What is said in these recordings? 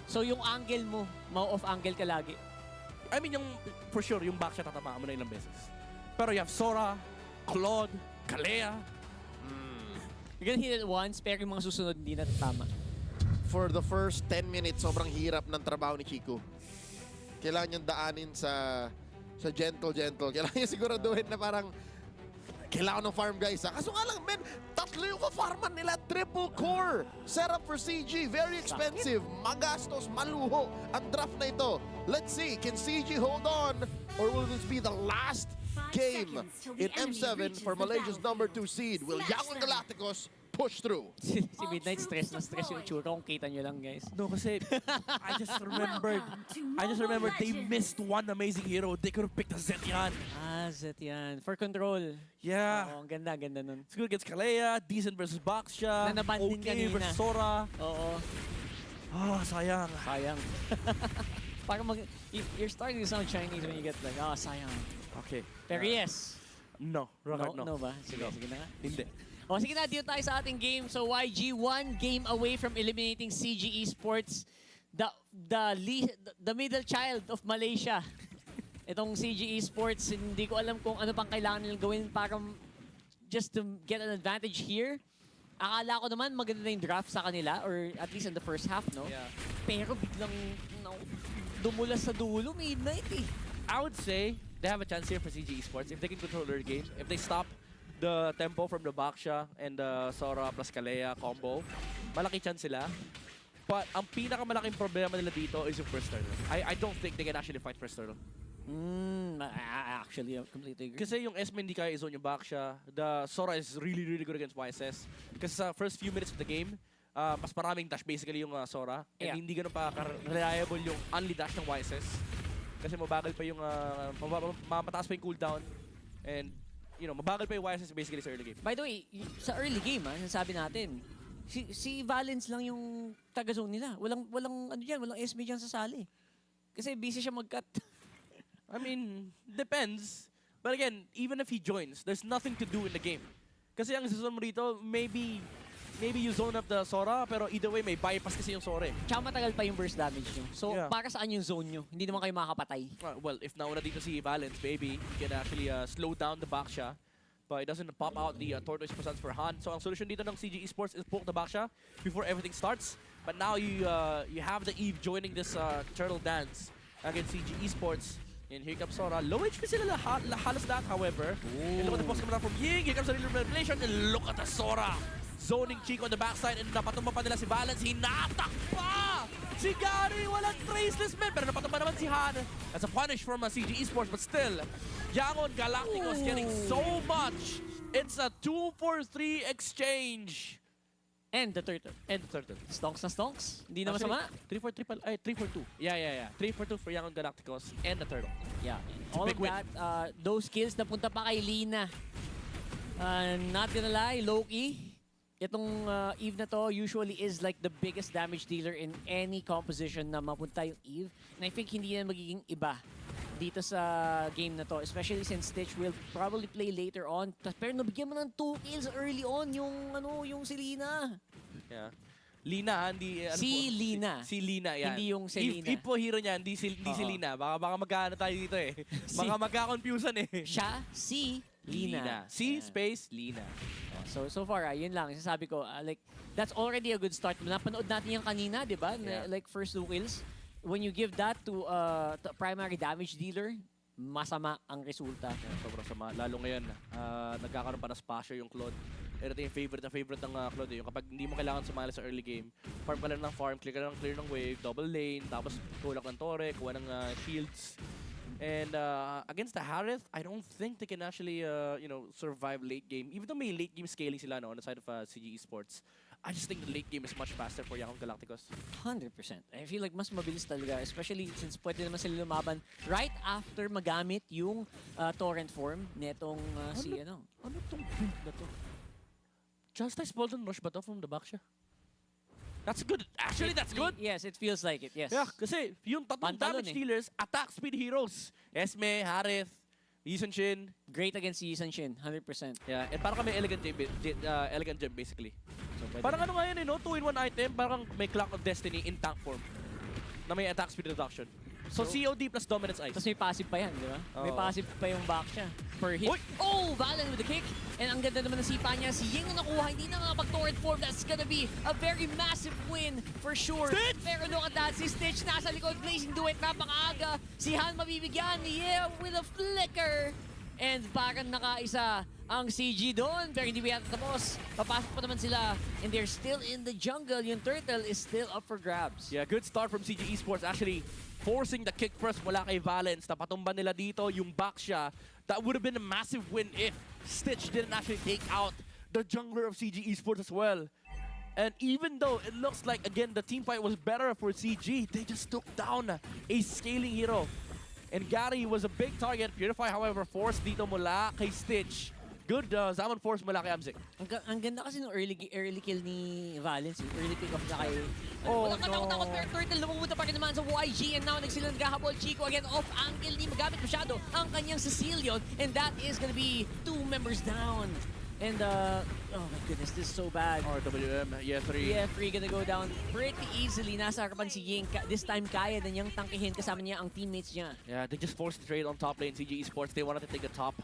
So yung angle mo, ma-off angle ka lagi. I mean, for sure, yung back shot tatamaan mo na ilang beses. Pero you have Sora, Claude, Kalea. You're gonna hit it once, pero yung mga susunod hindi na tama. For the first 10 minutes, sobrang hirap ng trabaho ni Chico. Kailangan niyang daanin sa gentle. Kailangan niya siguraduhin na parang kailangan ng farm guys. Kaso nga lang, men, tatlo yung farman nila. Triple core. Setup for CG. Very expensive. Magastos, maluho. Ang draft na ito. Let's see, can CG hold on? Or will this be the last game in M7 for Malaysia's #2 seed? Will Yangon Galacticos push through? Si Midnight stress na stress yung tsura kung kita nyo lang, guys. No, kasi I just remembered they missed one amazing hero. They could have picked a Zed yan. Ah, Zed yan. For control. Yeah. Oo, ang ganda nun. Siguro against Kalea, decent versus Boxsha, Na nabanding okay kanina. versus Sora. Oo. Ah, sayang. Sayang. Parang you're starting to sound Chinese when you get like, sayang. Okay. Pero yes. No. Rocket, no. No ba? Sige na nga. Hindi. O sige na, dito tayo sa ating game. So YG, one game away from eliminating CG Esports, the middle child of Malaysia. Itong CG Esports, hindi ko alam kung ano pang kailangan nilang gawin para just to get an advantage here. Akala ko naman maganda na yung draft sa kanila, or at least in the first half, no? Yeah. Pero biglang dumulas sa dulo, Midnight eh. I would say they have a chance here for CG Esports if they can control their game. If they stop the tempo from the Boxsha and the Sora plus Kalea combo, malaki chance sila. But ang pinakamalaking problema nila dito is yung first turtle. I don't think they can actually fight first turtle. Actually, I completely agree. Kasi yung Esme hindi kaya i-zone yung Boxsha. The Sora is really good against YSS. Kasi sa first few minutes of the game, mas maraming dash basically yung Sora. And Yeah. hindi ganun pa reliable yung only dash ng YSS. Kasi mabagal pa yung, mataas pa yung cooldown. And, you know, mabagal pa yung YSS basically sa early game. By the way, sa early game, sabi natin, si Valens lang yung taga-zone nila. Walang SB dyan sa sali. Kasi busy siya mag-cut. I mean, depends. But again, even if he joins, there's nothing to do in the game. Kasi ang season mo rito, maybe you zone up the Sora, pero either way, may bypass kasi yung Sora eh. Tsaka matagal pa yung burst damage nyo. So, Yeah. para saan yung zone nyo? Hindi naman kayo makakapatay. Well, if nauna dito si Valence, maybe he can actually slow down the Boxsha. But it doesn't pop out the Tortoise Presence for Han. So ang solution dito ng CG Esports is poke the Boxsha before everything starts. But now you have the Eve joining this turtle dance against CG Esports. And here comes Sora. Low HP sila halos lahat, however. And look at the post coming out from Ying. Here comes the revelation. And look at the Sora. Zoning Chico on the backside. And napatumba pa nila si Valence. Hinatak pa! Si Gary, walang traceless man. Pero napatumba naman si Han. That's a punish from CG Esports. But still, Yangon Galacticos getting so much. It's a 2-for-3 exchange. And the turtle. Stonks na stonks. Hindi na masama. 3-for-2. Yeah. 3-for-2 for Yangon Galacticos and the turtle. Yeah. All of that, those kills napunta pa kay Lina. Not gonna lie, low-key, itong Eve na to usually is like the biggest damage dealer in any composition na mapunta yung Eve. And I think hindi yan magiging iba dito sa game na to. Especially since Stitch will probably play later on. Pero nabigyan mo ng 2 kills early on yung si Lina. Yeah. Lina, hindi... Lina. Si Lina, yan. Hindi yung Selena. If po hero niya, hindi si Lina. Baka magkaano tayo dito eh. Baka magka-confusion eh. Siya, si Lina. Si space, Lina. So far, yun lang. Sasabi ko, like, that's already a good start. Napanood natin yung kanina, di ba? Yeah. Like, first 2 kills. When you give that to a primary damage dealer, masama ang resulta. Yeah, sobrang sama. Lalo ngayon, nagkakaroon pa ng spasyo yung Claude. Ito yung favorite ng Claude. Yung kapag hindi mo kailangan sumali sa early game, farm ka lang ng farm, clear ka lang clear ng wave, double lane, tapos tulak ng Torre, kuha ng shields. And against the Harith, I don't think they can actually survive late game. Even though may late game scaling sila on the side of CG Esports, I just think the late game is much faster for Yangon Galacticos. 100%. I feel like mas mabilis talaga, especially since pwede naman sila lumaban right after magamit yung torrent form netong Ano tong build na to? Justice Bolton Rush ba to from the Boxsha? That's good. Actually, that's good. Yes, it feels like it. Yes. Yeah, kasi yung tatlong damage dealers, attack speed heroes. Esme, Harith, Yisun Shin. Great against Yisun Shin, 100%. Yeah, and parang kami elegant gem basically. Parang ano nga yan no? 2-in-1 item, parang may Clock of Destiny in tank form na may attack speed reduction. So COD plus Dominance Ice. Tapos may passive pa yan, di ba? May Oo. passive pa yung back siya per hit. Uy! Oh! Valen with the kick. And ang ganda naman ng sipa niya. Si Ying na nakuha, hindi na nakapag-torrent form. That's gonna be a very massive win for sure. Stitch! Pero look at that. Si Stitch nasa likod. Blazing duet. Napakaaga. Si Han mabibigyan. Yeah, with a flicker. And parang nakaisa ang CG doon. Pero hindi ba yata tapos. Papasok pa naman sila. And they're still in the jungle. Yung turtle is still up for grabs. Yeah, good start from CG Esports. Actually, forcing the kick first mula kay Valens. Napatumba nila dito yung back siya. That would have been a massive win if Stitch didn't actually take out the jungler of CG Esports as well. And even though it looks like, again, the team fight was better for CG, they just took down a scaling hero. And Gary was a big target. Purify, however, forced dito mula kay Stitch. Good Zaman force mula kay Amzik. Ang ganda kasi ng early kill ni Valens. Yung early pick off na kay... Oh, walang katakot-takot pero turtle. Lumumunta pa rin naman sa YG. And now nagsila naghahabol. Chico again off angle. Hindi magamit masyado ang kanyang Cecilion. And that is gonna be 2 members down. And oh my goodness, this is so bad. RWM, yeah, 3. Yeah, 3 gonna go down pretty easily. Nasa harapan si Ying. This time kaya na niyang tangkihin kasama niya ang teammates niya. Yeah, they just forced the trade on top lane. CG Esports, they wanted to take the top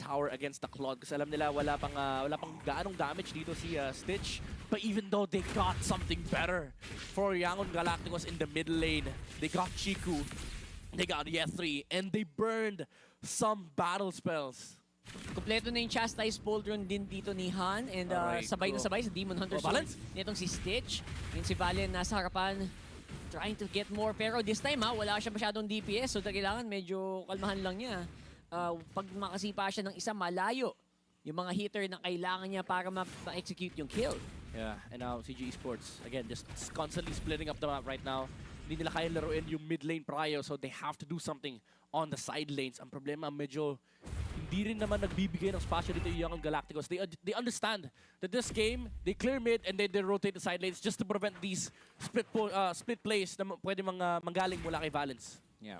tower against the Claude kasi alam nila wala pang gaanong damage dito si Stitch. But even though they got something better for Yangon Galacticos in the mid lane, they got Chiku, they got Ye3, and they burned some battle spells. Kompleto na yung Chastise Pauldron din dito ni Han. And Alright, sabay na cool. sabay sa Demon Hunter Balance. nitong si Stitch. Yung si Valen nasa harapan. Trying to get more. Pero this time wala siya masyadong DPS. So kailangan medyo kalmahan lang niya. Pag makasipa siya ng isa malayo, yung mga hitter na kailangan niya para ma-execute yung kill. Yeah, and now CG Esports, again, just constantly splitting up the map right now. Hindi nila kaya laruin yung mid lane prior, so they have to do something on the side lanes. Ang problema, medyo hindi rin naman nagbibigay ng spasyo dito yung Young Galacticos. They understand that this game, they clear mid and then they rotate the side lanes just to prevent these split plays na pwede manggaling mula kay Valens. Yeah.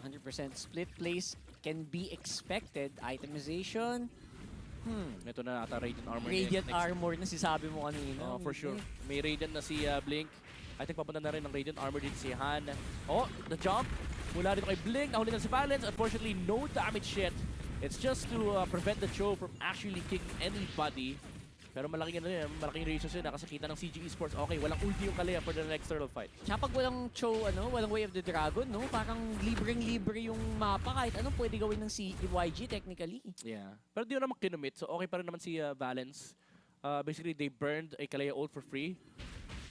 100% split plays can be expected. Itemization. Ito na ata Radiant Armor. Radiant next. Armor na sisabi mo kanina. For sure. May Radiant na si Blink. I think papunta na rin ng Radiant Armor dito si Han. Oh, the jump. Mula dito kay Blink. Nahuli na si Valens. Unfortunately, no damage yet. It's just to prevent the Cho from actually kicking anybody. Pero malaking reasons yun kasi kita ng CG Esports, okay, walang ulti yung Kalea for the next turtle fight. Tsaka pag walang Cho, walang Way of the Dragon, no? Parang libreng-libre yung mapa kahit anong pwede gawin ng YG technically. Yeah. Pero di naman kinumit, so okay pa rin naman si Valens. Basically, they burned a Kalea ult for free.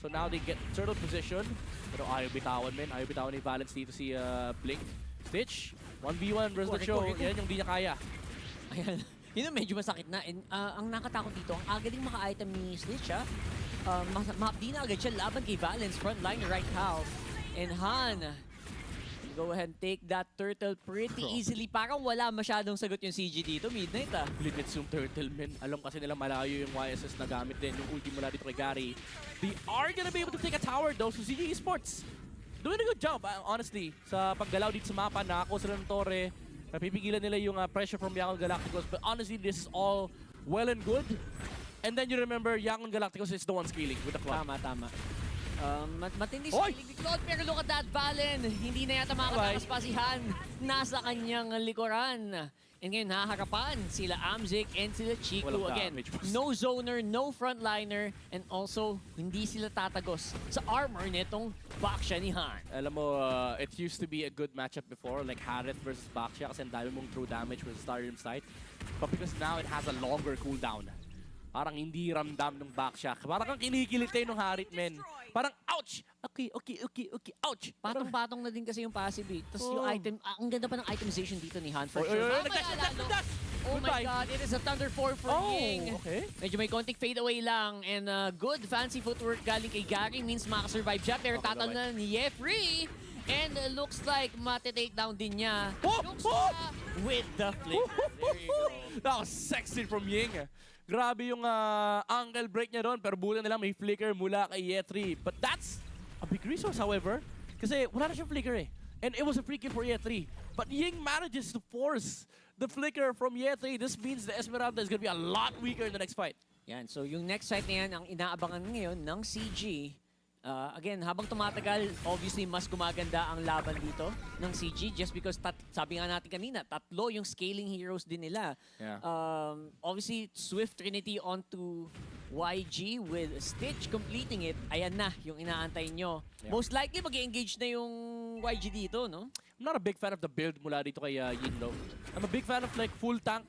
So now they get turtle position. Pero ayaw bitawan, men. Ayaw bitawan ni Valens dito si Blink. Stitch, 1v1 versus the Cho. Yan yung di niya kaya. Ayan. Yun ang medyo masakit na. And ang nakatakot dito, ang aga ding maka-item ni Stitch, di na agad siya laban kay Valens, frontline right half. And Han, go ahead and take that turtle pretty easily. Parang wala masyadong sagot yung CG dito, Midnight Limits yung turtle, men. Alam kasi nila malayo yung YSS na gamit din. Yung ulti mula dito kay Gary. They are gonna be able to take a tower though, so CG Esports doing a good job, honestly. Sa paggalaw dito sa mapa, nakakuha sila ng torre. Napipigilan nila yung pressure from Young Galacticos. But honestly, this is all well and good. And then you remember, Young Galacticos is the one scaling with the Claude. Tama. Matindi scaling ni Claude, pero look at that, Valen. Hindi na yata makatakas pa si Han. Nasa kanyang likuran. And ngayon, haharapan sila Amzik and sila Chico again. No zoner, no frontliner, and also, hindi sila tatagos sa armor nitong Baksha ni Han. Alam mo, it used to be a good matchup before, like Harith versus Baksha, kasi ang dami mong true damage versus Stardom Sight. But because now it has a longer cooldown, parang hindi ramdam ng Baksha. Parang kang kinikilite ng Harith, men. Parang, ouch! Okay, ouch! Patong-patong na din kasi yung passive eh. Tapos yung item, ang ganda pa ng itemization dito ni Han for Oy, sure. nagdash! Oh my God, it is a Thunder 4 for Ying. Okay. Medyo may konting fade away lang. And good fancy footwork galing kay Gary means makasurvive siya. Pero tatal na ni Jeffrey. And looks like mati-take down din niya. With the flip. There you go. That was sexy from Ying. Grabe yung angle break niya doon. Pero bulan nila may flicker mula kay Ye3. But that's a big resource, however. Kasi wala na siyang flicker eh. And it was a free kill for Ye3. But Ying manages to force the flicker from Ye3. This means the Esmeralda is going to be a lot weaker in the next fight. Yan, so yung next fight na yan, ang inaabangan ngayon ng CG. Again, habang tumatagal, obviously mas gumaganda ang laban dito ng CG just because sabi nga natin kanina, tatlo yung scaling heroes din nila. Yeah. Obviously, Swift Trinity onto YG with Stitch completing it. Ayan na yung inaantay nyo. Yeah. Most likely mag-engage na yung YG dito, no? I'm not a big fan of the build mula dito kay Yinlo. I'm a big fan of like full tank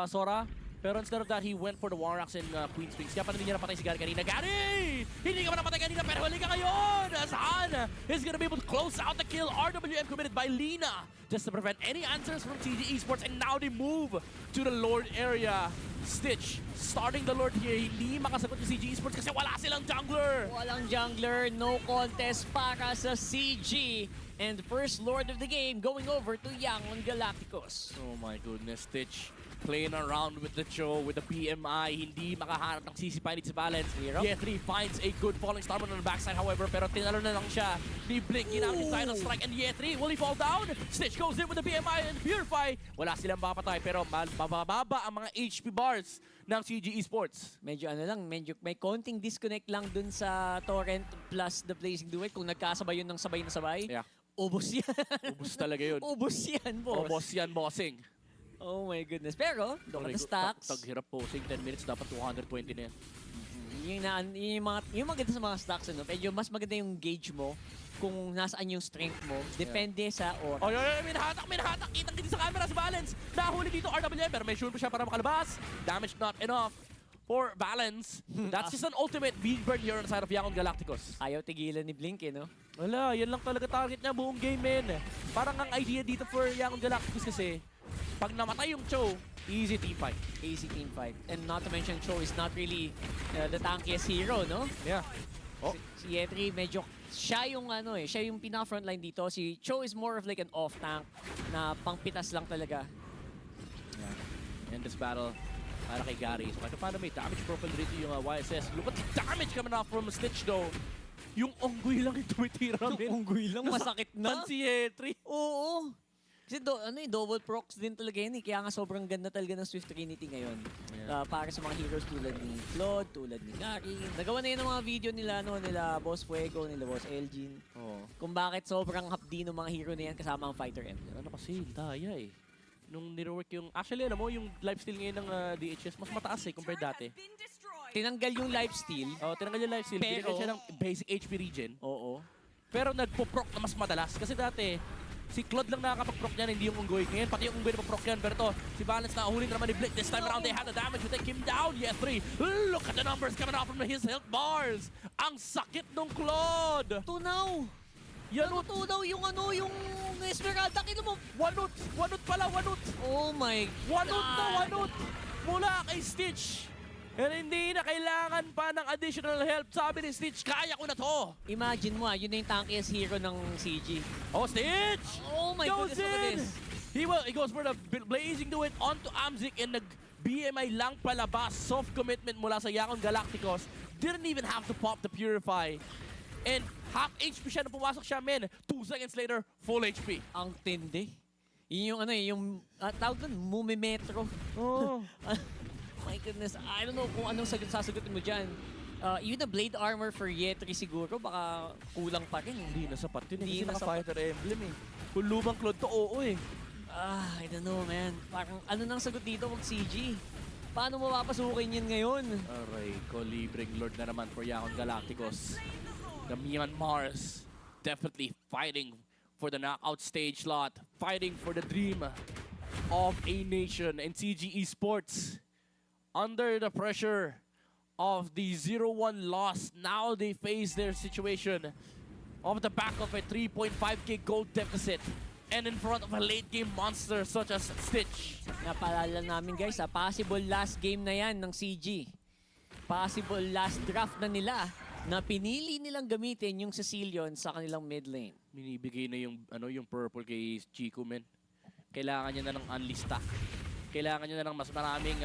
Sora. Pero instead of that, he went for the Warrocks and Queen's Wings. Kaya pala hindi niya napatay si Gary kanina. Gary! Hindi ka man napatay kanina, pero huli ka ngayon! As Han is gonna be able to close out the kill. RWM committed by Lina just to prevent any answers from CG Esports. And now they move to the Lord area. Stitch starting the Lord here. Hindi makasagot yung CG Esports kasi wala silang jungler. Walang jungler, no contest para sa CG. And first Lord of the game going over to Yangon Galacticos. Oh my goodness, Stitch playing around with the Cho, with the PMI. Hindi makahanap ng CC5 sa balance. Ye3 finds a good falling star on the backside, however, pero tinalo na lang siya. Ni Blink, ginamit yung Tidal Strike, and Ye3, will he fall down? Stitch goes in with the PMI and Purify. Wala silang mapatay, pero mababa ang mga HP bars ng CG Esports. Medyo ano lang, medyo may konting disconnect lang dun sa Torrent plus the Blazing Duet. Kung nagkasabay yun ng sabay na sabay, Yeah. ubos yan. Ubus talaga yun. Ubos yan, boss. Ubus yan, bossing. Oh my goodness. Pero, look at the stacks. Taghirap posing, 10 minutes, dapat 220 na yan. Yung maganda sa mga stacks, ano, medyo mas maganda yung gauge mo kung nasaan yung strength mo. Depende sa oras. Oh, minhatak! Kitang dito sa camera sa balance. Nahuli dito RWM, pero may sure pa siya para makalabas. Damage not enough for balance. That's just an ultimate big burn here on the side of Yangon Galacticos. Ayaw tigilan ni Blink, eh, no? Wala, yan lang talaga target niya buong game, men. Parang ang idea dito for Yangon Galacticos kasi, pag namatay yung Cho, easy team fight. Easy team fight. And not to mention, Cho is not really the tankiest hero, no? Yeah. Oh. Si Ye3, medyo siya yung ano eh, siya yung pinaka-frontline dito. Si Cho is more of like an off-tank na pangpitas lang talaga. Yeah. In this battle, para kay Gary. So, paano may damage profile dito yung YSS. Look at the damage coming off from Stitch though. Yung unggoy lang yung tumitira, men. Yung unggoy lang, masakit na. Si Ye3. Oo. Kasi double procs din talaga yun eh. Kaya nga sobrang ganda talaga ng Swift Trinity ngayon. Yeah. Para sa mga heroes tulad ni Claude, tulad ni Gary. Nagawa na yun ng mga video nila, no, nila Boss Fuego, nila Boss Elgin. Oh. Kung bakit sobrang hapdi ng mga hero na yan kasama ang Fighter Emblem. Ano kasi, daya eh. Nung nirework yung... Actually, alam mo, yung lifesteal ngayon ng DHS, mas mataas eh compared dati. Tinanggal yung lifesteal. Oh, tinanggal yung lifesteal. Pero- Binigyan siya ng basic HP regen. Oo. Pero nagpo-proc na mas madalas. Kasi dati, si Claude lang nakakapag-proc niyan, hindi yung unggoy. Ngayon, pati yung unggoy na proc yan. Pero to, si Balance na uhulin naman ni Blink. This time around, they had the damage to take him down. Yes, 3. Look at the numbers coming out from his health bars. Ang sakit nung Claude. Tunaw! Yan, Tunaw yung ano, yung Esmeralda. Kino mo? wanut. Wanut pala, wanut. Oh my Wanut God! na wanut. Mula kay Stitch. And hindi na kailangan pa ng additional help. Sabi ni Stitch, kaya ko na to. Imagine mo yun na yung tankiest hero ng CG. Oh, Stitch! Oh my Goes goodness, look at in! this. He goes for the Blazing Duet onto Amzik and nag-BMI lang palabas. Soft commitment mula sa Yangon Galacticos. Didn't even have to pop the Purify. And half HP siya nung pumasok siya, men. 2 seconds later, full HP. Ang tindi. Yun yung ano yung tawag doon, Mumimetro. Oh. My goodness, I don't know kung anong sasagutin mo dyan. Even the blade armor for Ye3 siguro, baka kulang pa rin. Hindi na sapat yun. Hindi Hindi na na sapat. Fighter Emblem eh. Kung lumang Claude to, oo eh. I don't know, man. Parang ano nang sagot dito mag CG? Paano mo papasukin yun ngayon? Aray ko, libreng Lord na naman for Yangon Galacticos. The Myanmars definitely fighting for the knockout stage slot. Fighting for the dream of a nation. And CG Esports, under the pressure of the 0-1 loss, now they face their situation off the back of a 3.5k gold deficit and in front of a late game monster such as Stitch. Napaalala namin guys, possible last game na yan ng CG. Possible last draft na nila na pinili nilang gamitin yung Cecilion sa kanilang mid lane. Minibigay na yung purple kay Chico, men. Kailangan niya na ng unleash stack. Kailangan niya na ng mas maraming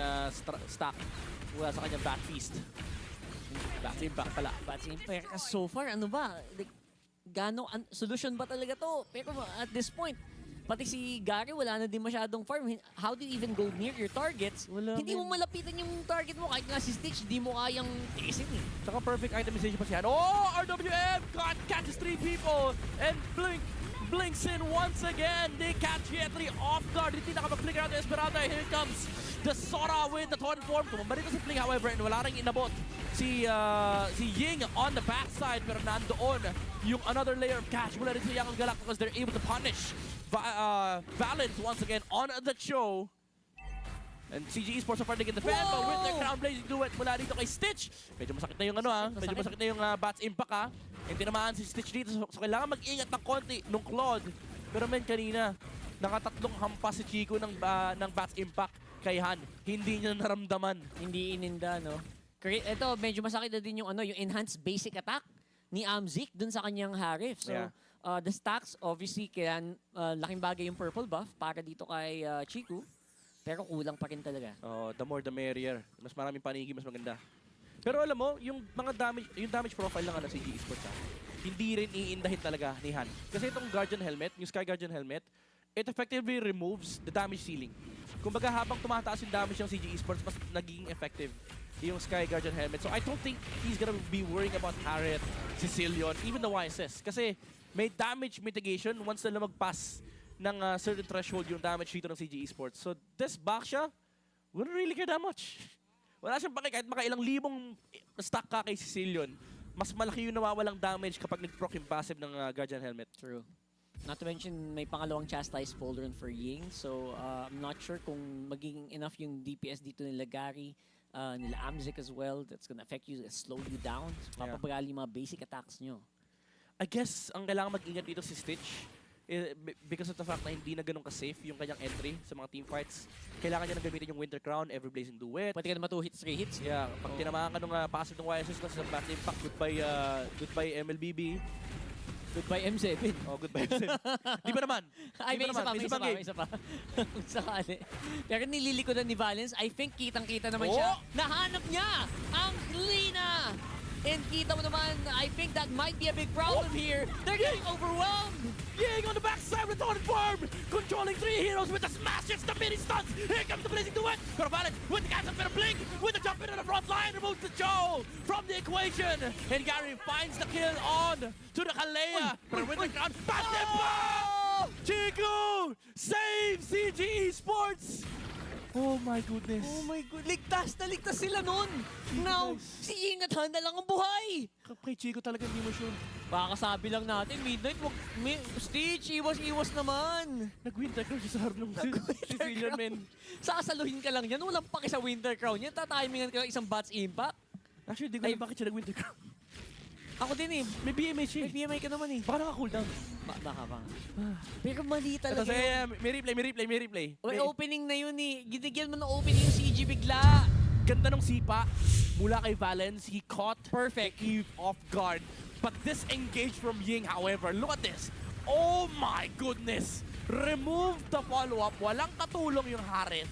stack mula sa kanyang back feast. Back impact pala. But so far, ano ba? Like, solution ba talaga to? Pero at this point, Pati si Gary, wala na din masyadong farm. How do you even go near your targets? Hindi mo malapitan yung target mo. Kahit nga si Stitch, di mo kayang tiisin eh. Saka perfect itemization pa siya. Oh, RWM catches 3 people and blinks in once again. They catch Yetri off guard. Hindi nakapag-flicker out the Esperanza. Here comes the Sora with the Torn form. Tumamba rito si Fling, however, and wala rin inabot si Ying on the backside, pero nandoon yung another layer of cash mula rin sa Young Galacticos. They're able to punish Valence once again on the show. And CG Esports are fighting in the fan, but with their crown blazing duet mula dito kay Stitch. Medyo masakit na yung medyo masakit na yung Bats Impact And tinamaan si Stitch dito, so kailangan mag-ingat ng konti nung Claude. Pero men, kanina, nakatatlong hampas si Chico ng Bats Impact kay Han. Hindi niya naramdaman. Hindi ininda, no? Ito, medyo masakit na din yung enhanced basic attack ni Amzik dun sa kanyang Harif. So, Yeah. The stacks, obviously, kaya laking bagay yung purple buff para dito kay Chico. Pero kulang pa rin talaga. The more the merrier. Mas maraming panigi, mas maganda. Pero alam mo, yung damage profile lang ng CG Esports, hindi rin iindahin talaga ni Han. Kasi itong Guardian Helmet, yung Sky Guardian Helmet, it effectively removes the damage ceiling. Kumbaga habang tumataas yung damage ng CG Esports, mas nagiging effective yung Sky Guardian Helmet. So I don't think he's gonna be worrying about Harriet, Sicilian, even the YSS. Kasi may damage mitigation once na lumagpas ng certain threshold yung damage dito ng CG Esports. So this Baxia wouldn't really care that much. Wala siyang paki, kahit makailang libong stack ka kay Sicilian, mas malaki yung nawawalang damage kapag nag-proc yung passive ng Guardian Helmet. True. Not to mention, may pangalawang chastise folder for Ying. So, I'm not sure kung magiging enough yung DPS dito nila Gary, nila Amzik as well. That's gonna affect you, slow you down. Papabagali yung mga basic attacks nyo. I guess ang kailangan mag-ingat dito si Stitch because of the fact na hindi na ganun ka-safe yung kanyang entry sa mga team fights. Kailangan niya nang gamitin yung Winter Crown, Ever Blazing Duet. Pwede ka na 2 hits, 3 hits. Yeah, pag tinamaan ka nung passive ng YSS sa Bat Impact, goodbye MLBB. Goodbye M7. Oh, goodbye M7. Di ba naman? Ay, may isa pa. Kung sakali. Pero nililikodan ni Valence, I think kitang-kita naman siya. Nahanap niya ang Lina! And kita mo naman, I think that might be a big problem here. They're getting overwhelmed! Ying on the backside with the Torn form! Controlling 3 heroes with the smashes, the mini stuns! Here comes the Blazing Duet! Corvallis with the guys up in a blink! With the jump into the front line, removes the Joe from the equation! And Gary finds the kill on to the Kalea! But with the ground, passive! Chico! Save CG Esports! Oh my goodness. Oh my God, ligtas sila nun. Now, si Ying at Han na lang ang buhay. Kay Chico talaga hindi mo sure. Baka sabi lang natin, Midnight, Stitch, iwas naman. Nag-winter crown siya sa harap ng Sicilian men. Sasaluhin ka lang yan, walang paki sa Winter Crown yan. Tatimingan ka ng isang Bats Impact. Actually, di ko alam bakit siya nag-winter crown. Ako din eh. May BMA siya. May PMI ka naman eh. Baka naka-cooldown. Baka. Pero mali talaga. Ito, may replay. May opening na yun eh. Ginigyan mo ng opening yung CG bigla. Ganda ng sipa mula kay Valence. He caught Perfect. Eve off guard. But disengaged from Ying, however. Look at this. Oh my goodness. Remove the follow-up. Walang katulong yung Harith.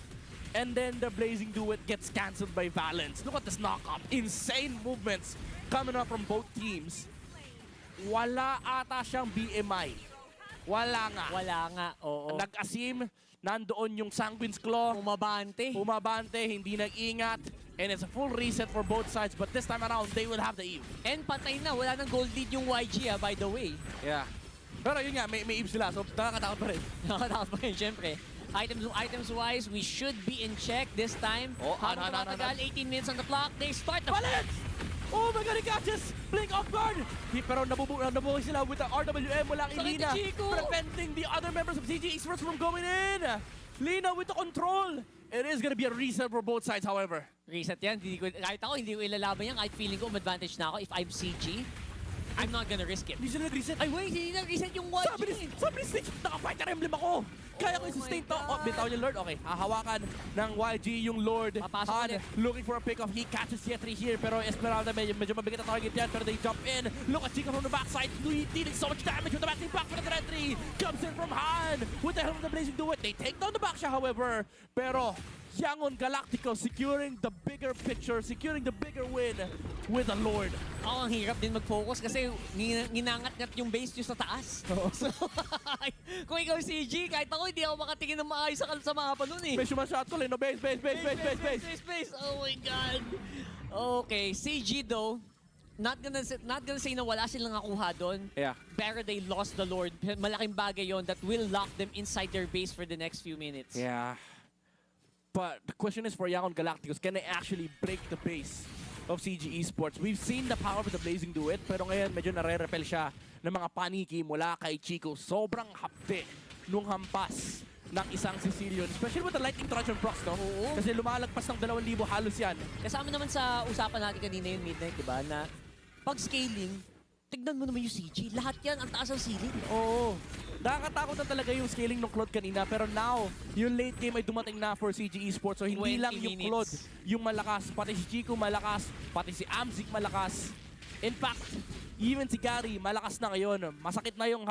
And then the Blazing Duet gets cancelled by Valence. Look at this knock-up. Insane movements coming up from both teams. Wala ata siyang BMI. Wala nga, oo. Nag-asim, nandoon yung Sanguine's Claw. Umabante, hindi nag-ingat. And it's a full reset for both sides. But this time around, they will have the Eve. And patay na, wala nang gold lead yung YG by the way. Yeah. Pero yun nga, may Eve sila. So nakakatakot pa rin. Nakakatakot pa rin, syempre. Items-wise, we should be in check this time. Habang tumatagal, 18 minutes on the clock, they start the... Valence! Oh my God, he catches! Blink off guard! Pero nabubuhay sila with the RWM mula kay Lina. Preventing the other members of CG Esports from going in. Lina with the control. It is gonna be a reset for both sides, however. Reset yan. Kahit ako, hindi ko ilalaban yan. Kahit feeling ko, advantage na ako. If I'm CG, I'm not gonna risk it. Hindi sila nag-reset. Ay, wait, hindi nag-reset yung YG. Sabi ni Stitch, naka-fighter emblem ako. Kaya ko i-sustain to. Oh, bitaw niya Lord. Okay, hahawakan ng YG yung Lord. Papasok Han ulit. looking for a pick-off. He catches Yetri here. Pero Esmeralda medyo mabigat na target yan. Pero they jump in. Look at Chica from the backside. Dealing so much damage with the back back for the entry. Comes in from Han with the help of the Blazing Duet. They take down the Baxia, however. Pero Yangon Galacticos securing the bigger picture, securing the bigger win with the Lord. Ang hirap din mag-focus kasi ginangat-ngat yung base nyo sa taas. So, kung ikaw CG, kahit ako hindi ako makatingin ng maayos sa mapa nun eh. May shot ko no base. Oh my God. Okay, CG though, not gonna say na wala silang nakuha doon. Yeah. Pero they lost the Lord. Malaking bagay yon that will lock them inside their base for the next few minutes. Yeah. But the question is for Yangon Galacticos, can they actually break the base of CG Esports? We've seen the power of the Blazing do it, pero ngayon medyo nare-repel siya ng mga paniki mula kay Chico. Sobrang hapde nung hampas ng isang Sicilian, especially with the Lightning Truncheon procs, no? Oo. Kasi lumalagpas ng 2,000 halos yan. Kasama naman sa usapan natin kanina yung Midnight, diba? Na pag scaling, tignan mo naman yung CG. Lahat yan, ang taas ng ceiling. Oo. Nakakatakot na talaga yung scaling ng Claude kanina, pero now, yung late game ay dumating na for CG Esports. So hindi 20 lang yung minutes. Claude yung malakas, pati si Chico malakas, pati si Amzik malakas. In fact, even si Gary malakas na ngayon. Masakit na yung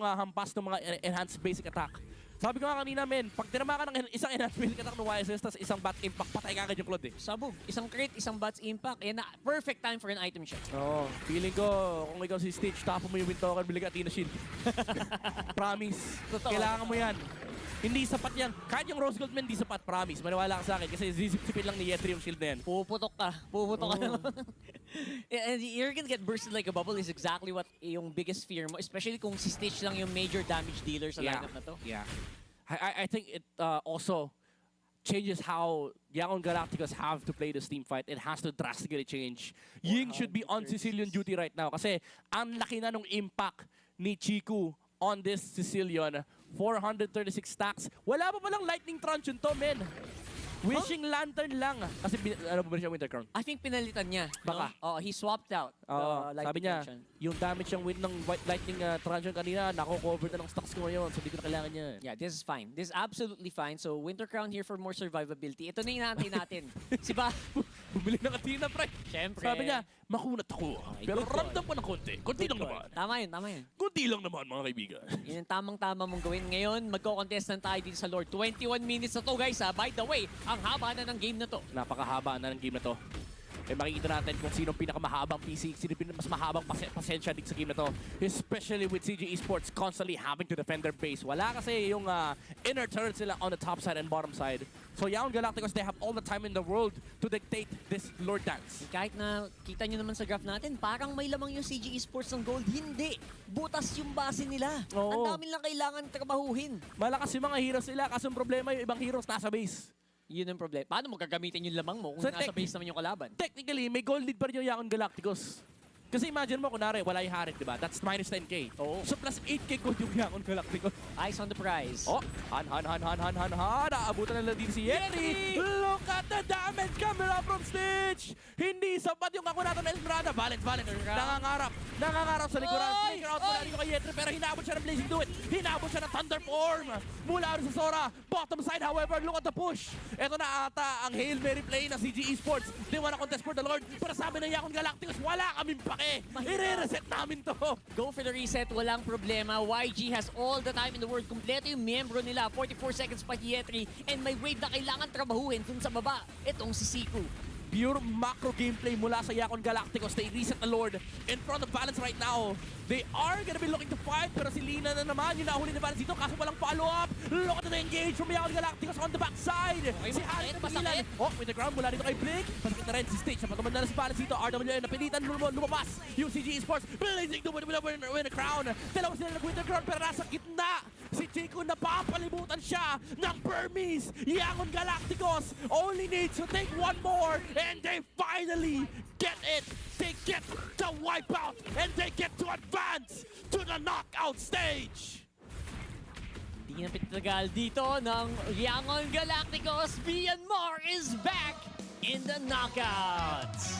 hampas ng mga enhanced basic attack. Sabi ko nga kanina, men, pag tinama ka ng isang enhanced basic attack ng YSS, tas isang bat impact, patay ka agad yung Claude eh. Sabog. Isang crit, isang bats impact. Yan na, perfect time for an item shot. Oo. Feeling ko, kung ikaw si Stitch, tapo mo yung win token, bili ka Athena Shield. Promise. Totoo. Kailangan mo yan. Hindi sapat yan. Kahit yung Rose Gold man, hindi sapat. Promise. Maniwala ka sa akin. Kasi zizip-sipin lang ni Yetri yung shield na yan. Puputok ka. Puputok ka naman. And you're gonna get bursted like a bubble is exactly what yung biggest fear mo. Especially kung si Stitch lang yung major damage dealer sa lineup na to. Yeah. I think it also changes how Yangon Galacticos have to play this team fight. It has to drastically change. Ying should be on Sicilian duty right now kasi ang laki na nung impact ni Chiku on this Sicilian. 436 stacks. Wala pa palang Lightning Truncheon to, men. Wishing Lantern lang. Kasi ano ba siya Winter Crown? I think pinalitan niya. Baka. No? Oh, he swapped out the lightning Sabi niya, function. yung damage yung win ng White Lightning Truncheon kanina, nako-cover na ng stocks ko ngayon. So, di ko na kailangan niya. Yeah, this is fine. This is absolutely fine. So, Winter Crown here for more survivability. Ito na yung inaantay natin. Si ba? Bumili ng Athena, pre. Siyempre. Sabi niya, makunat ako. Pero good ramdam ko ng konti. Konti lang naman. Tama yun, tama yun. Konti lang naman, mga kaibigan. Yun ang tamang-tama mong gawin. Ngayon, magko-contest na tayo dito sa Lord. 21 minutes na to, guys. Ha? By the way, ang haba na ng game na to. Napakahaba na ng game na to. Eh makikita natin kung sino pinakamahabang PC, sino mas mahabang pasensya dito sa game na to. Especially with CG Esports constantly having to defend their base. Wala kasi yung inner turrets nila on the top side and bottom side. So Yangon Galacticos, they have all the time in the world to dictate this Lord Dance. Kahit na kita nyo naman sa graph natin, parang may lamang yung CG Esports ng gold. Hindi. Butas yung base nila. Oo. Ang dami lang kailangan trabahuhin. Malakas yung mga heroes nila, kaso ang problema yung ibang heroes nasa base. Yun ang problema. Paano mo gagamitin yung lamang mo kung So, nasa base naman yung kalaban? Technically, may gold lead pa rin yung Yangon Galacticos. Kasi imagine mo, kunwari, wala yung Harit, di ba? That's minus 10k. Oo. So plus 8k gold yung Yangon Galacticos. Eyes on the prize. Oh, han. Naabutan na lang din si Yeti. Look at the damage coming up from Stitch. Hindi sapat yung ako natin na Eldrada. Balance. Nangangarap sa likuran. Oy! Flicker out mula dito kay Yetri, pero hinabot siya ng Blazing Do It. Hinabot siya ng Thunder Form. Mula rin sa Sora. Bottom side, however, look at the push. Ito na ata ang Hail Mary play ng CG Esports. They wanna contest for the Lord. Pero sabi ng Yangon Galacticos, wala kaming pake. I-reset namin to. Go for the reset, walang problema. YG has all the time in the world. Kompleto yung membro nila. 44 seconds pa Hietri. And may wave na kailangan trabahuhin dun sa baba. Itong si Siku. Pure macro gameplay mula sa Yangon Galacticos. They reset the Lord in front of Balance right now. They are gonna be looking to fight, pero si Lina na naman yung nahuli ni Balance dito kaso walang follow-up. Look at the engage from Yangon Galacticos on the backside. Okay, Si Harit na masakit. Oh, with the ground mula dito kay Blink. Masakit na rin si Stitch. Napatumad na si Balance dito. RWN napilitan lumabas yung CG Esports. Blazing to win a crown. Dalawa sila nag-win the crown pero nasa gitna. Si Chico napapalibutan siya ng Burmese. Yangon Galacticos only needs to take one more and they finally get it. They get the wipeout and they get to advance to the knockout stage. Hindi na pitagal dito ng Yangon Galacticos. Myanmar is back in the knockouts.